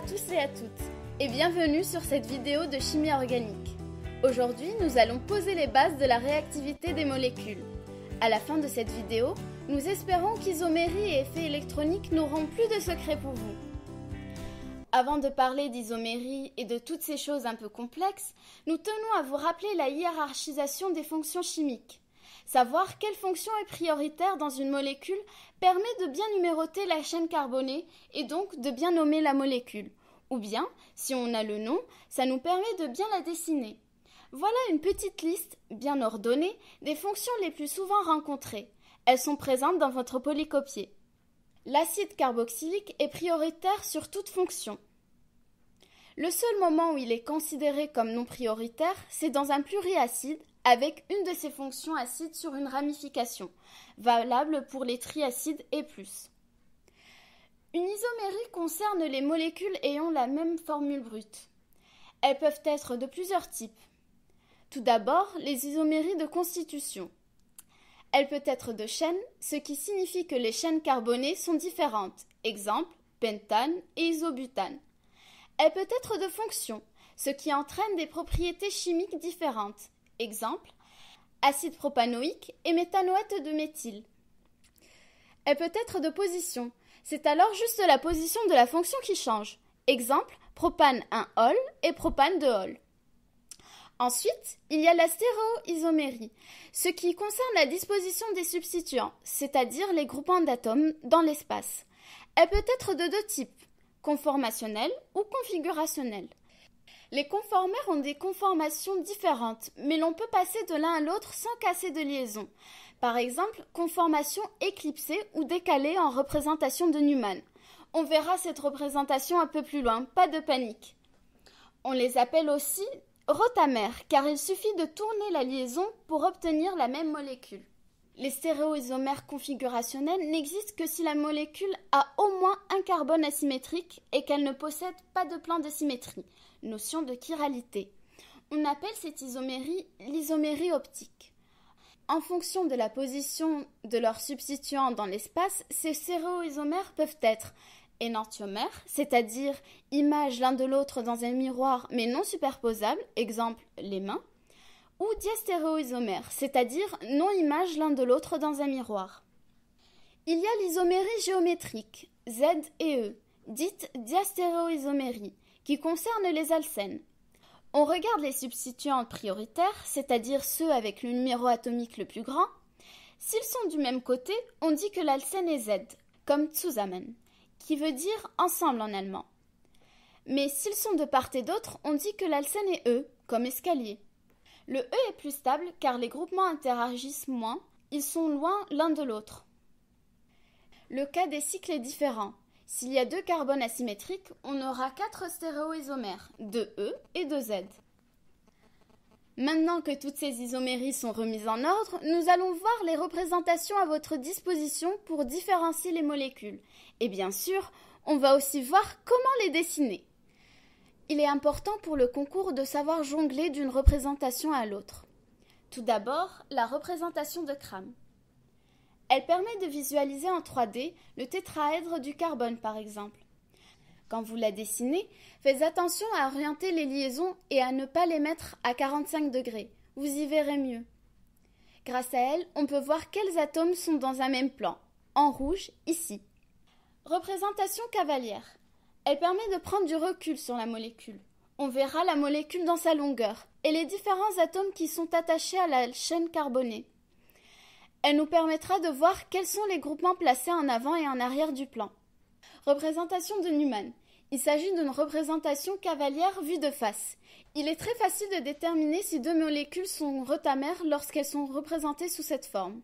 tous et à toutes, et bienvenue sur cette vidéo de chimie organique. Aujourd'hui, nous allons poser les bases de la réactivité des molécules. À la fin de cette vidéo, nous espérons qu'isomérie et effets électroniques n'auront plus de secrets pour vous. Avant de parler d'isomérie et de toutes ces choses un peu complexes, nous tenons à vous rappeler la hiérarchisation des fonctions chimiques. Savoir quelle fonction est prioritaire dans une molécule permet de bien numéroter la chaîne carbonée et donc de bien nommer la molécule. Ou bien, si on a le nom, ça nous permet de bien la dessiner. Voilà une petite liste, bien ordonnée, des fonctions les plus souvent rencontrées. Elles sont présentes dans votre polycopier. L'acide carboxylique est prioritaire sur toute fonction. Le seul moment où il est considéré comme non prioritaire, c'est dans un pluriacide avec une de ses fonctions acides sur une ramification, valable pour les triacides et plus. Une isomérie concerne les molécules ayant la même formule brute. Elles peuvent être de plusieurs types. Tout d'abord, les isoméries de constitution. Elle peut être de chaîne, ce qui signifie que les chaînes carbonées sont différentes, exemple pentane et isobutane. Elle peut être de fonction, ce qui entraîne des propriétés chimiques différentes, exemple acide propanoïque et méthanoète de méthyle. Elle peut être de position, c'est alors juste la position de la fonction qui change, exemple propane 1-ol et propane 2-ol. Ensuite, il y a la stéréoisomérie, ce qui concerne la disposition des substituants, c'est-à-dire les groupements d'atomes dans l'espace. Elle peut être de deux types, conformationnelle ou configurationnelle. Les conformères ont des conformations différentes, mais l'on peut passer de l'un à l'autre sans casser de liaison. Par exemple, conformation éclipsée ou décalée en représentation de Newman. On verra cette représentation un peu plus loin, pas de panique. On les appelle aussi rotamères, car il suffit de tourner la liaison pour obtenir la même molécule. Les stéréoisomères configurationnels n'existent que si la molécule a au moins un carbone asymétrique et qu'elle ne possède pas de plan de symétrie, notion de chiralité. On appelle cette isomérie l'isomérie optique. En fonction de la position de leurs substituants dans l'espace, ces stéréoisomères peuvent être énantiomères, c'est-à-dire images l'un de l'autre dans un miroir mais non superposables, exemple les mains, ou diastéréoisomères, c'est-à-dire non-images l'un de l'autre dans un miroir. Il y a l'isomérie géométrique, Z et E, dite diastéréoisomérie, qui concerne les alcènes. On regarde les substituants prioritaires, c'est-à-dire ceux avec le numéro atomique le plus grand. S'ils sont du même côté, on dit que l'alcène est Z, comme zusammen, qui veut dire ensemble en allemand. Mais s'ils sont de part et d'autre, on dit que l'alcène est E, comme escalier. Le E est plus stable car les groupements interagissent moins, ils sont loin l'un de l'autre. Le cas des cycles est différent. S'il y a deux carbones asymétriques, on aura 4 stéréoisomères, de E et de Z. Maintenant que toutes ces isoméries sont remises en ordre, nous allons voir les représentations à votre disposition pour différencier les molécules. Et bien sûr, on va aussi voir comment les dessiner. Il est important pour le concours de savoir jongler d'une représentation à l'autre. Tout d'abord, la représentation de Cram. Elle permet de visualiser en 3D le tétraèdre du carbone par exemple. Quand vous la dessinez, faites attention à orienter les liaisons et à ne pas les mettre à 45 degrés. Vous y verrez mieux. Grâce à elle, on peut voir quels atomes sont dans un même plan, en rouge ici. Représentation cavalière. Elle permet de prendre du recul sur la molécule. On verra la molécule dans sa longueur et les différents atomes qui sont attachés à la chaîne carbonée. Elle nous permettra de voir quels sont les groupements placés en avant et en arrière du plan. Représentation de Newman. Il s'agit d'une représentation cavalière vue de face. Il est très facile de déterminer si deux molécules sont rotamères lorsqu'elles sont représentées sous cette forme.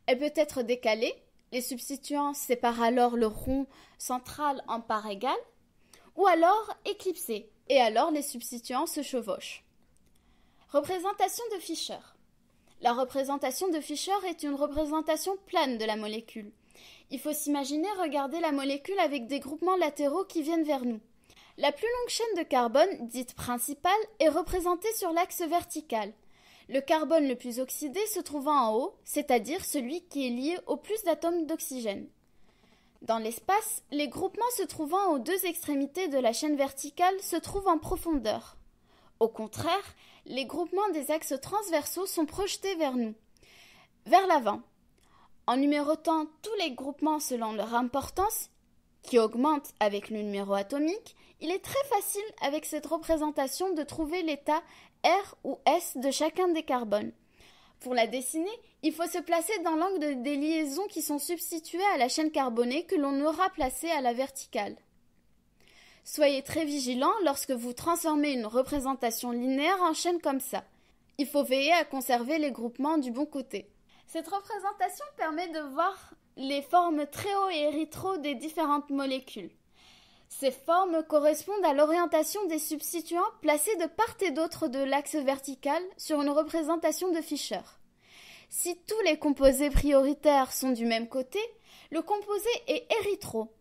Elle peut être décalée. Les substituants séparent alors le rond central en parts égales, ou alors éclipsée, et alors les substituants se chevauchent. Représentation de Fischer. La représentation de Fischer est une représentation plane de la molécule. Il faut s'imaginer regarder la molécule avec des groupements latéraux qui viennent vers nous. La plus longue chaîne de carbone, dite principale, est représentée sur l'axe vertical. Le carbone le plus oxydé se trouvant en haut, c'est-à-dire celui qui est lié au plus d'atomes d'oxygène. Dans l'espace, les groupements se trouvant aux deux extrémités de la chaîne verticale se trouvent en profondeur. Au contraire, les groupements des axes transversaux sont projetés vers nous, vers l'avant. En numérotant tous les groupements selon leur importance, qui augmente avec le numéro atomique, il est très facile avec cette représentation de trouver l'état R ou S de chacun des carbones. Pour la dessiner, il faut se placer dans l'angle des liaisons qui sont substituées à la chaîne carbonée que l'on aura placée à la verticale. Soyez très vigilant lorsque vous transformez une représentation linéaire en chaîne comme ça. Il faut veiller à conserver les groupements du bon côté. Cette représentation permet de voir les formes tréo et érythro des différentes molécules. Ces formes correspondent à l'orientation des substituants placés de part et d'autre de l'axe vertical sur une représentation de Fischer. Si tous les composés prioritaires sont du même côté, le composé est érythro.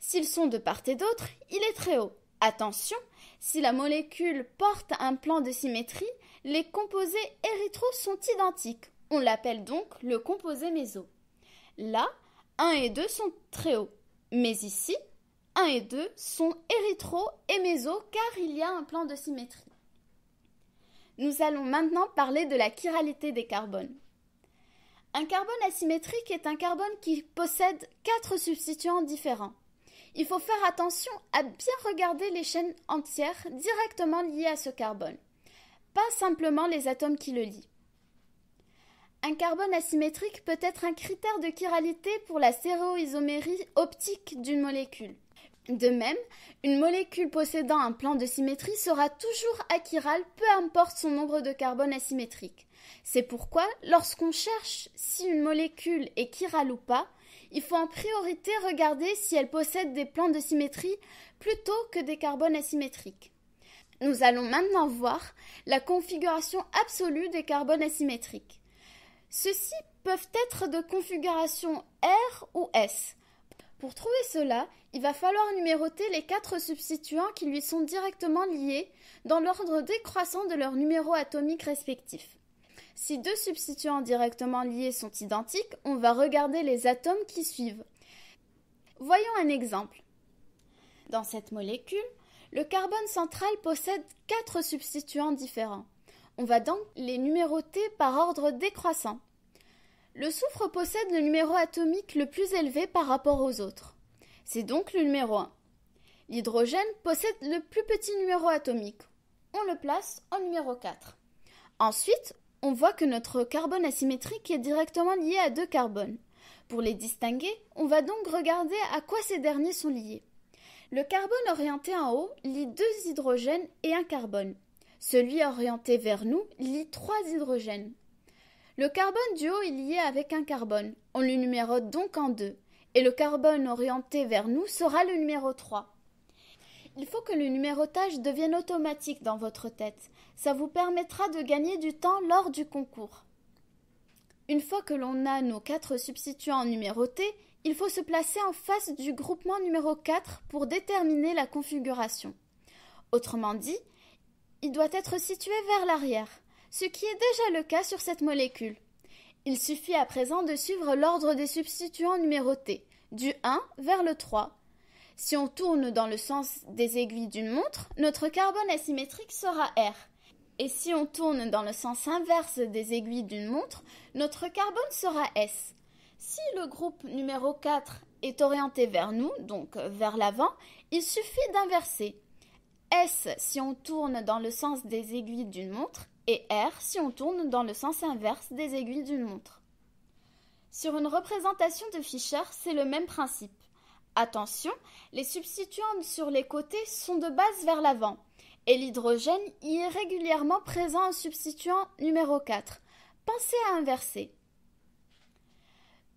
S'ils sont de part et d'autre, il est tréo. Attention, si la molécule porte un plan de symétrie, les composés érythro sont identiques. On l'appelle donc le composé méso. Là, 1 et 2 sont tréo, mais ici, 1 et 2 sont érythro et méso car il y a un plan de symétrie. Nous allons maintenant parler de la chiralité des carbones. Un carbone asymétrique est un carbone qui possède 4 substituants différents. Il faut faire attention à bien regarder les chaînes entières directement liées à ce carbone, pas simplement les atomes qui le lient. Un carbone asymétrique peut être un critère de chiralité pour la stéréoisomérie optique d'une molécule. De même, une molécule possédant un plan de symétrie sera toujours achirale, peu importe son nombre de carbones asymétriques. C'est pourquoi, lorsqu'on cherche si une molécule est chirale ou pas, il faut en priorité regarder si elle possède des plans de symétrie plutôt que des carbones asymétriques. Nous allons maintenant voir la configuration absolue des carbones asymétriques. Ceux-ci peuvent être de configuration R ou S. Pour trouver cela, il va falloir numéroter les 4 substituants qui lui sont directement liés dans l'ordre décroissant de leur numéro atomique respectif. Si 2 substituants directement liés sont identiques, on va regarder les atomes qui suivent. Voyons un exemple. Dans cette molécule, le carbone central possède 4 substituants différents. On va donc les numéroter par ordre décroissant. Le soufre possède le numéro atomique le plus élevé par rapport aux autres. C'est donc le numéro 1. L'hydrogène possède le plus petit numéro atomique. On le place en numéro 4. Ensuite, on voit que notre carbone asymétrique est directement lié à 2 carbones. Pour les distinguer, on va donc regarder à quoi ces derniers sont liés. Le carbone orienté en haut lie 2 hydrogènes et 1 carbone. Celui orienté vers nous lie 3 hydrogènes. Le carbone du haut est lié avec un carbone. On le numérote donc en 2. Et le carbone orienté vers nous sera le numéro 3. Il faut que le numérotage devienne automatique dans votre tête. Ça vous permettra de gagner du temps lors du concours. Une fois que l'on a nos 4 substituants numérotés, il faut se placer en face du groupement numéro 4 pour déterminer la configuration. Autrement dit, il doit être situé vers l'arrière, ce qui est déjà le cas sur cette molécule. Il suffit à présent de suivre l'ordre des substituants numérotés, du 1 vers le 3. Si on tourne dans le sens des aiguilles d'une montre, notre carbone asymétrique sera R. Et si on tourne dans le sens inverse des aiguilles d'une montre, notre carbone sera S. Si le groupe numéro 4 est orienté vers nous, donc vers l'avant, il suffit d'inverser. S si on tourne dans le sens des aiguilles d'une montre et R si on tourne dans le sens inverse des aiguilles d'une montre. Sur une représentation de Fischer, c'est le même principe. Attention, les substituants sur les côtés sont de base vers l'avant et l'hydrogène y est régulièrement présent en substituant numéro 4. Pensez à inverser.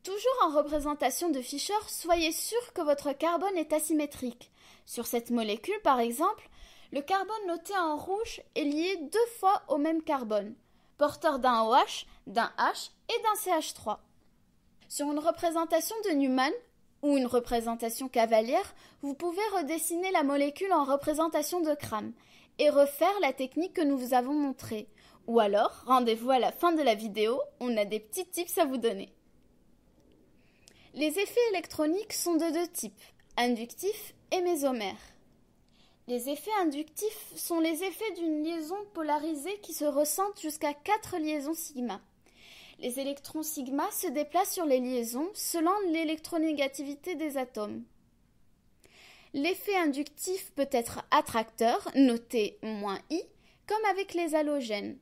Toujours en représentation de Fischer, soyez sûr que votre carbone est asymétrique. Sur cette molécule, par exemple, le carbone noté en rouge est lié 2 fois au même carbone, porteur d'un OH, d'un H et d'un CH3. Sur une représentation de Newman, ou une représentation cavalière, vous pouvez redessiner la molécule en représentation de Cram et refaire la technique que nous vous avons montrée. Ou alors, rendez-vous à la fin de la vidéo, on a des petits tips à vous donner. Les effets électroniques sont de deux types, inductifs et mésomères. Les effets inductifs sont les effets d'une liaison polarisée qui se ressentent jusqu'à 4 liaisons sigma. Les électrons sigma se déplacent sur les liaisons selon l'électronégativité des atomes. L'effet inductif peut être attracteur, noté -I, comme avec les halogènes.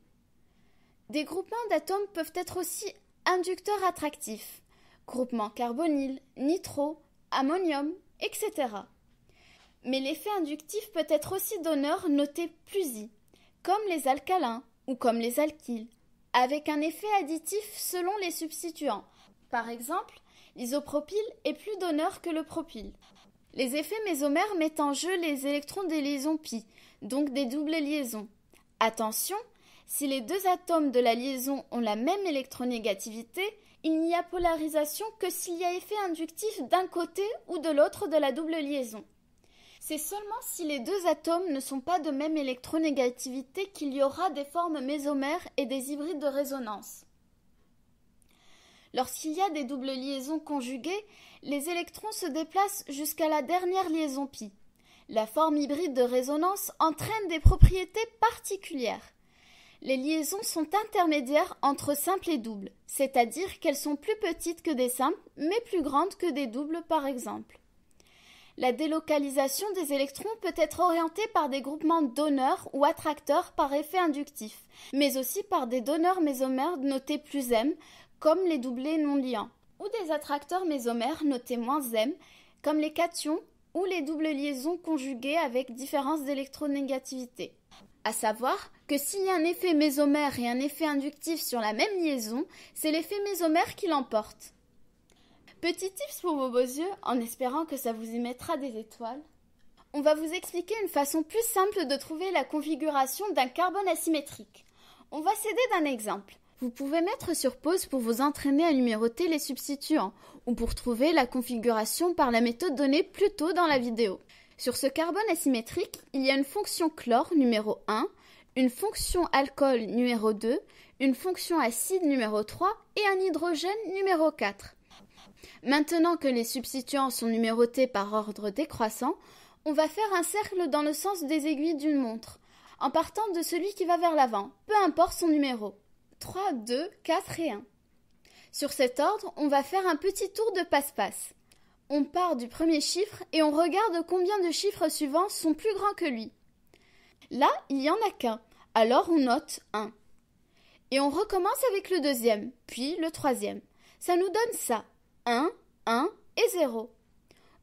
Des groupements d'atomes peuvent être aussi inducteurs attractifs, groupements carbonyle, nitro, ammonium, etc. Mais l'effet inductif peut être aussi donneur, noté +I, comme les alcalins ou comme les alkyles, avec un effet additif selon les substituants. Par exemple, l'isopropyl est plus donneur que le propyl. Les effets mésomères mettent en jeu les électrons des liaisons pi, donc des doubles liaisons. Attention, si les deux atomes de la liaison ont la même électronégativité, il n'y a polarisation que s'il y a effet inductif d'un côté ou de l'autre de la double liaison. C'est seulement si les deux atomes ne sont pas de même électronégativité qu'il y aura des formes mésomères et des hybrides de résonance. Lorsqu'il y a des doubles liaisons conjuguées, les électrons se déplacent jusqu'à la dernière liaison pi. La forme hybride de résonance entraîne des propriétés particulières. Les liaisons sont intermédiaires entre simples et doubles, c'est-à-dire qu'elles sont plus petites que des simples, mais plus grandes que des doubles par exemple. La délocalisation des électrons peut être orientée par des groupements donneurs ou attracteurs par effet inductif, mais aussi par des donneurs mésomères notés +M, comme les doublés non liants, ou des attracteurs mésomères notés -M, comme les cations ou les doubles liaisons conjuguées avec différence d'électronégativité. À savoir que s'il y a un effet mésomère et un effet inductif sur la même liaison, c'est l'effet mésomère qui l'emporte. Petit tips pour vos beaux yeux, en espérant que ça vous y mettra des étoiles. On va vous expliquer une façon plus simple de trouver la configuration d'un carbone asymétrique. On va s'aider d'un exemple. Vous pouvez mettre sur pause pour vous entraîner à numéroter les substituants ou pour trouver la configuration par la méthode donnée plus tôt dans la vidéo. Sur ce carbone asymétrique, il y a une fonction chlore numéro 1, une fonction alcool numéro 2, une fonction acide numéro 3 et un hydrogène numéro 4. Maintenant que les substituants sont numérotés par ordre décroissant, on va faire un cercle dans le sens des aiguilles d'une montre, en partant de celui qui va vers l'avant, peu importe son numéro. 3, 2, 4 et 1. Sur cet ordre, on va faire un petit tour de passe-passe. On part du premier chiffre et on regarde combien de chiffres suivants sont plus grands que lui. Là, il n'y en a qu'un, alors on note 1. Et on recommence avec le deuxième, puis le troisième. Ça nous donne ça, 1, 1 et 0.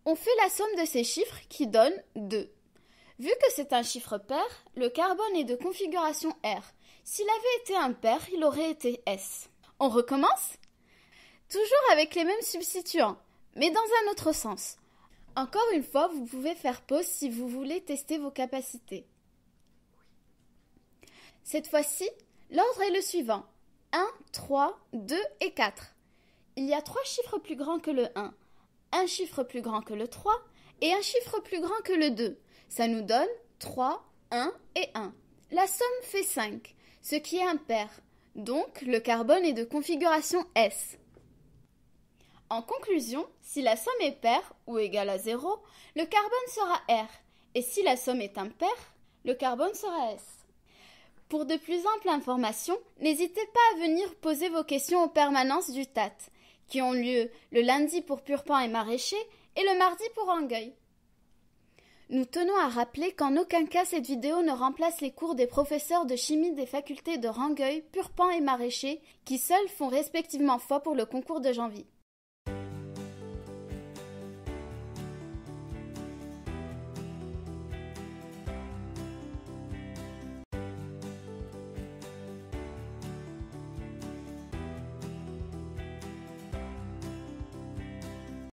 On fait la somme de ces chiffres qui donne 2. Vu que c'est un chiffre pair, le carbone est de configuration R. S'il avait été impair, il aurait été S. On recommence ? Toujours avec les mêmes substituants, mais dans un autre sens. Encore une fois, vous pouvez faire pause si vous voulez tester vos capacités. Cette fois-ci, l'ordre est le suivant. 1, 3, 2 et 4. Il y a 3 chiffres plus grands que le 1, un chiffre plus grand que le 3 et un chiffre plus grand que le 2. Ça nous donne 3, 1 et 1. La somme fait 5, ce qui est impair. Donc, le carbone est de configuration S. En conclusion, si la somme est paire ou égale à 0, le carbone sera R. Et si la somme est impaire, le carbone sera S. Pour de plus amples informations, n'hésitez pas à venir poser vos questions aux permanences du TAT, qui ont lieu le lundi pour Purpan et Maraîcher et le mardi pour Angueil. Nous tenons à rappeler qu'en aucun cas cette vidéo ne remplace les cours des professeurs de chimie des facultés de Rangueil, Purpan et Maraîcher, qui seuls font respectivement foi pour le concours de janvier.